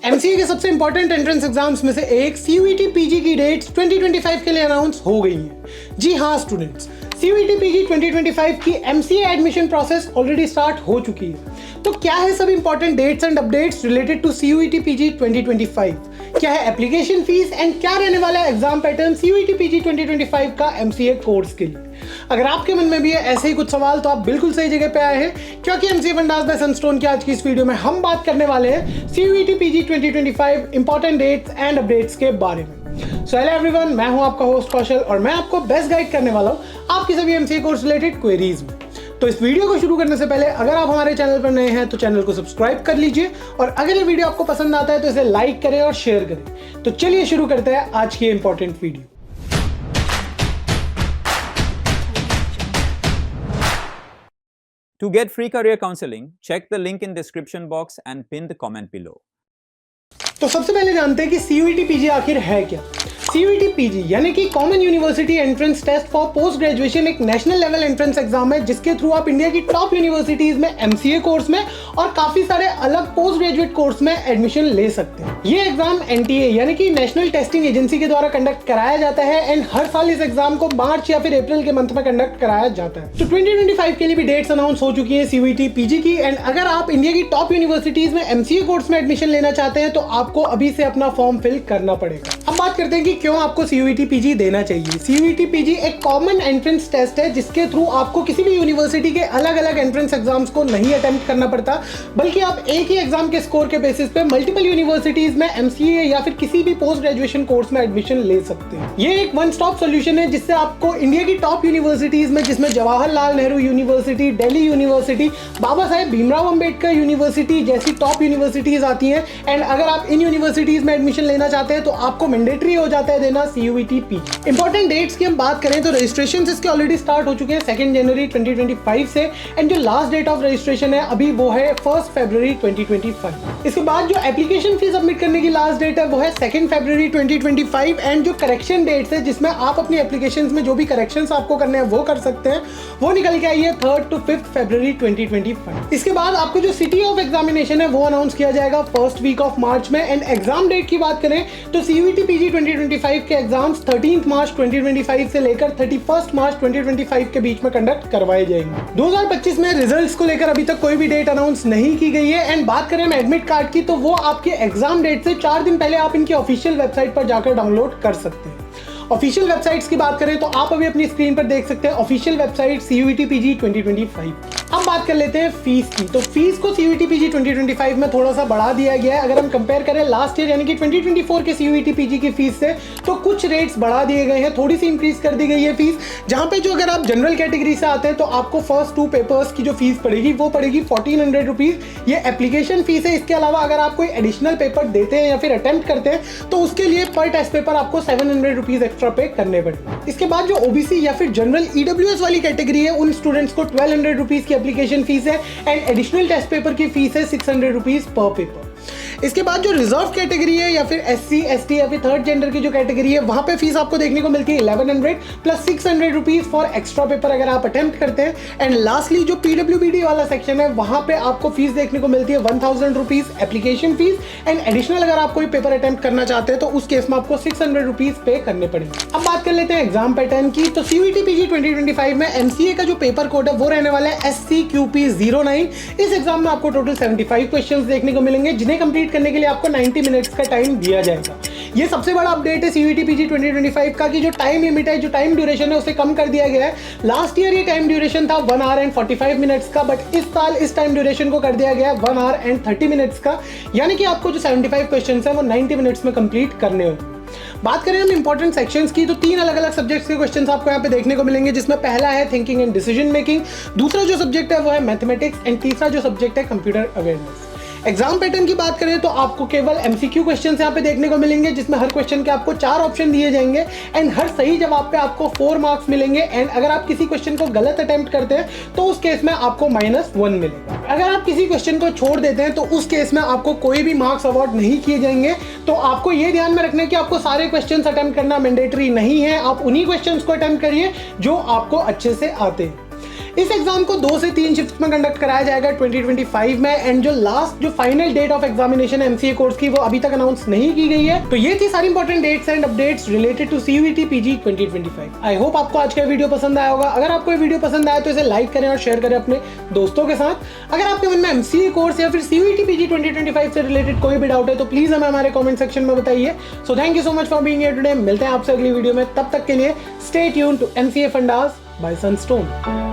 MCA के सबसे important entrance exams में से एक सीयूईटी पीजी की डेट्स 2025 के लिए अनाउंस हो गई हैं। जी हाँ स्टूडेंट्स, सीयूईटी पीजी 2025 की MCA admission process already start हो चुकी है। तो क्या है सब important dates and updates related to CUET PG 2025? क्या है एप्लीकेशन फीस एंड क्या रहने वाला है एग्जाम पैटर्न सीयूईटी पीजी 2025 का एमसीए कोर्स के लिए? अगर आपके मन में भी है ऐसे ही कुछ सवाल तो आप बिल्कुल सही जगह पे आए हैं, क्योंकि एमसीए फंडास बाय सनस्टोन की आज की इस वीडियो में हम बात करने वाले हैं CUET PG 2025 important dates and updates के बारे में। सो हेलो एवरीवन, मैं हूं आपका होस्ट कौशल और मैं आपको बेस्ट गाइड करने वाला हूं आपकी सभी एमसीए कोर्स रिलेटेड क्वेरीज में। तो इस वीडियो को शुरू करने से पहले अगर आप हमारे चैनल पर नए हैं तो चैनल को सब्सक्राइब कर लीजिए और अगर ये वीडियो आपको पसंद आता है तो इसे लाइक करें और शेयर करें। तो चलिए शुरू करते हैं आज की important video. To get free career counseling, check the link in description box and pin the comment below. तो सबसे पहले जानते हैं कि सीयूईटी पीजी आखिर है क्या। सीयूईटी पीजी यानी कि common university entrance test for post graduation एक नेशनल लेवल एंट्रेंस एग्जाम है जिसके थ्रू आप इंडिया की टॉप यूनिवर्सिटीज में एमसीए कोर्स में और काफी सारे अलग पोस्ट ग्रेजुएट कोर्स में एडमिशन ले सकते हैं। ये एग्जाम एनटीए यानी कि नेशनल टेस्टिंग एजेंसी के द्वारा कंडक्ट कराया जाता है एंड हर साल इस एग्जाम को मार्च या फिर अप्रैल के मंथ में कंडक्ट कराया जाता है। तो 2025 के लिए भी डेट्स अनाउंस हो चुकी है सीयूईटी पीजी की एंड अगर आप इंडिया की टॉप यूनिवर्सिटीज में एमसीए कोर्स में एडमिशन लेना चाहते हैं तो आपको अभी से अपना फॉर्म फिल करना पड़ेगा। अब बात करते हैं कि क्यों आपको सीयूईटी पीजी देना चाहिए। सीयूईटी पीजी एक कॉमन एंट्रेंस टेस्ट है जिसके थ्रू आपको किसी भी यूनिवर्सिटी के अलग अलग एंट्रेंस एग्जाम्स को नहीं अटेम्प्ट करना पड़ता, बल्कि आप एक ही एग्जाम के स्कोर के बेसिस पे मल्टीपल यूनिवर्सिटीज में एमसीए या फिर किसी भी पोस्ट ग्रेजुएशन कोर्स में एडमिशन ले सकते हैं। ये एक वन स्टॉप सोल्यूशन है जिससे आपको इंडिया की टॉप यूनिवर्सिटीज में, जिसमें Jawaharlal Nehru university, Delhi university, Baba Saheb Bhimrao Ambedkar university जैसी टॉप यूनिवर्सिटीज आती हैं एंड अगर आप इन यूनिवर्सिटीज में एडमिशन लेना चाहते हैं तो आपको मैंडेटरी हो जाता है देना सीयूईटी पीजी। इंपॉर्टेंट डेट्स की हम बात करें तो रजिस्ट्रेशन इसके ऑलरेडी स्टार्ट हो चुके हैं 2 जनवरी 2025 से एंड जो लास्ट डेट ऑफ रजिस्ट्रेशन है अभी वो है 1 फरवरी 2025। इसके बाद जो एप्लीकेशन फी सबमिट करने की लास्ट डेट है वो है 2 फरवरी 2025 एंड जो करेक्शन डेट्स है जिसमें आप अपनी एप्लीकेशंस में जो भी करेक्शंस आपको करने हैं वो कर सकते हैं, वो निकल के आई है 3 to 5 फरवरी 2025। इसके बाद आपको जो सिटी ऑफ एग्जामिनेशन है वो अनाउंस किया जाएगा फर्स्ट वीक ऑफ मार्च में एंड एग्जाम डेट की बात करें तो सीयूईटी पीजी 2025 के एग्जाम्स 13 मार्च 2025 से लेकर 31 मार्च 2025 के बीच में कंडक्ट करवाए जाएंगे। 2025 में रिजल्ट्स को लेकर अभी तक कोई भी डेट अनाउंस नहीं की गई है एंड बात करें हम एडमिट कार्ड की तो वो आपके एग्जाम डेट से 4 दिन पहले आप इनकी ऑफिशियल वेबसाइट पर जाकर डाउनलोड कर सकते हैं। ऑफिशियल वेबसाइट्स की बात करें तो आप अभी अपनी स्क्रीन पर देख सकते हैं ऑफिशियल वेबसाइट सीयूईटी पीजी 2025। अब बात कर लेते हैं फीस की। तो फीस को सीयूईटी पीजी 2025 में थोड़ा सा बढ़ा दिया गया है। अगर हम कंपेयर करें लास्ट ईयर यानी कि 2024 के सीयूईटी पीजी की फीस से तो कुछ रेट्स बढ़ा दिए गए हैं, थोड़ी सी इंक्रीज कर दी गई है फीस। जहां पे जो अगर आप जनरल कैटेगरी से आते हैं तो आपको फर्स्ट 2 पेपर्स की जो फीस पड़ेगी वो पड़ेगी 1400 रुपीज। ये एप्लीकेशन फीस है। इसके अलावा अगर आप कोई एडिशनल पेपर देते हैं या फिर अटेम्प्ट करते हैं तो उसके लिए पर टेस्ट पेपर आपको 700 रुपीज एक्स्ट्रा पे करने पड़ेंगे। इसके बाद जो ओबीसी या फिर जनरल ईडब्ल्यूएस वाली कैटेगरी है उन स्टूडेंट्स को 1200 रुपीज की एप्लीकेशन फीस है एंड एडिशनल टेस्ट पेपर की फीस है 600 रुपीज पर पेपर। इसके बाद जो रिजर्व कैटेगरी है या फिर एससी एसटी या फिर थर्ड जेंडर की जो कैटेगरी है वहां पे फीस आपको देखने को मिलती है 1100 plus 600 rupees for extra paper अगर आप अटेम्प्ट करते हैं। एंड लास्टली जो पीडब्ल्यूबीडी वाला सेक्शन है वहां पे आपको फीस देखने को मिलती है 1000 rupees application fees and additional अगर आप कोई पेपर अटेम्प्ट करना चाहते हैं तो उस केस में आपको 600 रुपीज पे करने पड़ेंगे। अब बात कर लेते हैं एग्जाम पैटर्न की। तो सीयूईटी पीजी 2025 में एमसीए का जो पेपर कोड है वो रहने वाला है SCQP09। इस एग्जाम में आपको टोटल 75 क्वेश्चंस देखने को मिलेंगे जिन्हें कंप्लीट करने के लिए आपको 90 मिनट्स का टाइम दिया जाएगा। ये सबसे बड़ा अपडेट है सीयूईटी पीजी 2025 का कि जो टाइम लिमिट है, जो टाइम ड्यूरेशन है उसे कम कर दिया गया है। लास्ट ईयर ये टाइम ड्यूरेशन था 1 आवर एंड 45 मिनट्स का, बट इस साल इस टाइम ड्यूरेशन को कर दिया गया है 1 आवर एंड 30 मिनट्स का, यानी कि आपको जो 75 क्वेश्चंस है वो 90 मिनट्स में कंप्लीट करने होंगे। बात करें हम इंपॉर्टेंट सेक्शंस की तो 3 अलग अलग सब्जेक्ट्स के क्वेश्चंस आपको यहाँ पे देखने को मिलेंगे, जिसमें पहला है थिंकिंग एंड डिसीजन मेकिंग, दूसरा जो सब्जेक्ट है वो है मैथमेटिक्स एंड तीसरा जो सब्जेक्ट है कंप्यूटर अवेयरनेस। एग्जाम पैटर्न की बात करें तो आपको केवल एमसीक्यू क्वेश्चंस यहाँ पे देखने को मिलेंगे जिसमें हर क्वेश्चन के आपको 4 ऑप्शन दिए जाएंगे एंड हर सही जवाब पे आपको 4 मार्क्स मिलेंगे एंड अगर आप किसी क्वेश्चन को गलत अटेम्प्ट करते हैं तो उस केस में आपको -1 मिलेगा। अगर आप किसी क्वेश्चन को छोड़ देते हैं तो उस केस में आपको कोई भी मार्क्स अवॉर्ड नहीं किए जाएंगे। तो आपको ये ध्यान में रखना है कि आपको सारे क्वेश्चन अटेम्प्ट करना मैंडेटरी नहीं है, आप उन्हीं क्वेश्चन को अटेम्प्ट करिए जो आपको अच्छे से आते हैं। इस एग्जाम को 2 से 3 शिफ्ट में कंडक्ट कराया जाएगा 2025 में, एंड जो लास्ट जो final date of examination MCA course की वो अभी तक अनाउंस नहीं की गई है। तो ये थी सारी important dates and updates related to CUET PG 2025। I hope आपको आज का वीडियो पसंद आया होगा। अगर आपको ये वीडियो पसंद आया तो इसे लाइक करें और शेयर करें अपने दोस्तों के साथ। अगर आपके मन में एमसीए कोर्स या फिर सीयूईटी पीजी 2025 से रिलेटेड कोई भी डाउट है तो प्लीज हमें हमारे कमेंट सेक्शन में बताइए। So thank you so much for being here today. मिलते हैं आपसे अगली वीडियो में, तब तक के लिए stay tuned to MCA fundas by Sunstone.